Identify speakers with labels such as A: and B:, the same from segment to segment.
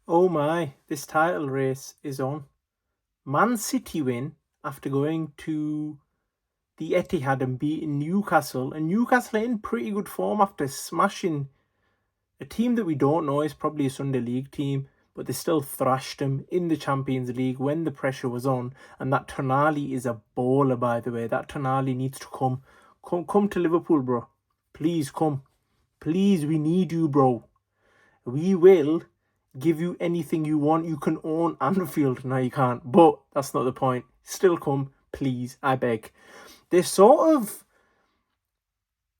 A: Oh my, this title race is on. Man City win after going to the Etihad and beating Newcastle. And Newcastle are in pretty good form after smashing a team that we don't know is probably a Sunday League team, but they still thrashed them in the Champions League when the pressure was on. And that Tonali is a baller, by the way. That Tonali needs to come. Come to Liverpool, bro. Please come. Please, we need you, bro. We will give you anything you want. You can own Anfield. No, you can't. But that's not the point. Still come, please. I beg. They're sort of...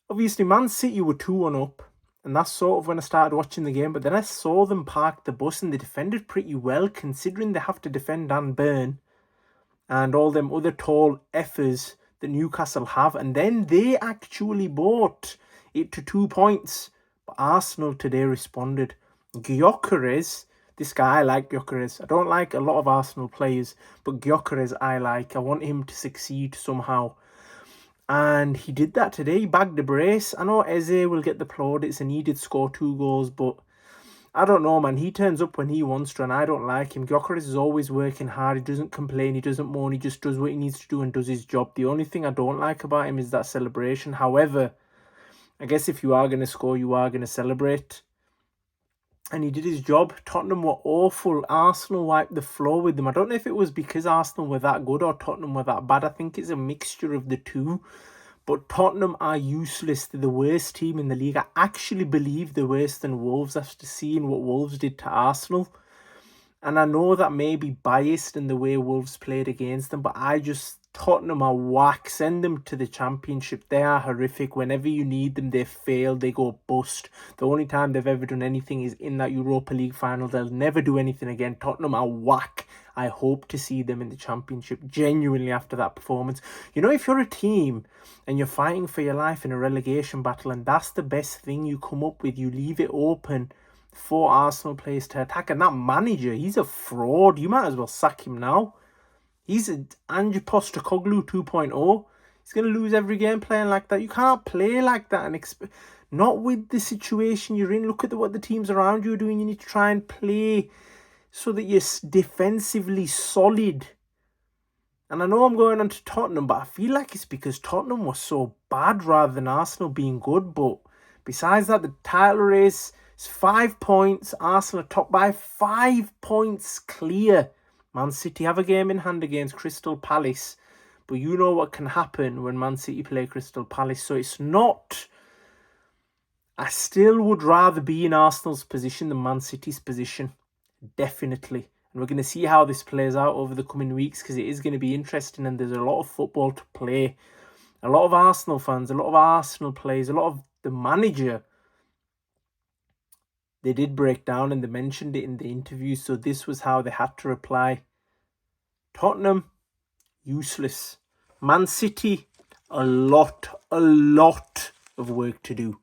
A: Obviously, Man City were 2-1 up. And that's sort of when I started watching the game. But then I saw them park the bus and they defended pretty well, considering they have to defend and burn. And all them other tall effers that Newcastle have. And then they actually bought it to 2 points. But Arsenal today responded. Glockeres, this guy, I like Glockeres. I don't like a lot of Arsenal players, but Glockeres I like. I want him to succeed somehow. And he did that today. He bagged the brace. I know Eze will get the plaudits and he did score 2 goals, but I don't know, man. He turns up when he wants to, and I don't like him. Glockeres is always working hard. He doesn't complain. He doesn't moan. He just does what he needs to do and does his job. The only thing I don't like about him is that celebration. However, I guess if you are going to score, you are going to celebrate. And he did his job. Tottenham were awful. Arsenal wiped the floor with them. I don't know if it was because Arsenal were that good or Tottenham were that bad. I think it's a mixture of the two. But Tottenham are useless. They're the worst team in the league. I actually believe they're worse than Wolves after seeing what Wolves did to Arsenal. And I know that may be biased in the way Wolves played against them, but Tottenham are whack. Send them to the Championship. They are horrific. Whenever you need them, they fail. They go bust. The only time they've ever done anything is in that Europa League final. They'll never do anything again. Tottenham are whack. I hope to see them in the Championship, genuinely, after that performance. You know, if you're a team and you're fighting for your life in a relegation battle, and that's the best thing you come up with, you leave it open for Arsenal players to attack. And that manager, he's a fraud. You might as well sack him now. He's an Ange Postecoglou 2.0. He's going to lose every game playing like that. You can't play like that and not with the situation you're in. Look at what the teams around you are doing. You need to try and play so that you're defensively solid. And I know I'm going on to Tottenham, but I feel like it's because Tottenham was so bad rather than Arsenal being good. But besides that, the title race is 5 points. Arsenal are top by 5 points clear. Man City have a game in hand against Crystal Palace. But you know what can happen when Man City play Crystal Palace. So it's not... I still would rather be in Arsenal's position than Man City's position. Definitely. And we're going to see how this plays out over the coming weeks, because it is going to be interesting and there's a lot of football to play. A lot of Arsenal fans, a lot of Arsenal players, a lot of the manager. They did break down and they mentioned it in the interview, so this was how they had to reply. Tottenham, useless. Man City, a lot of work to do.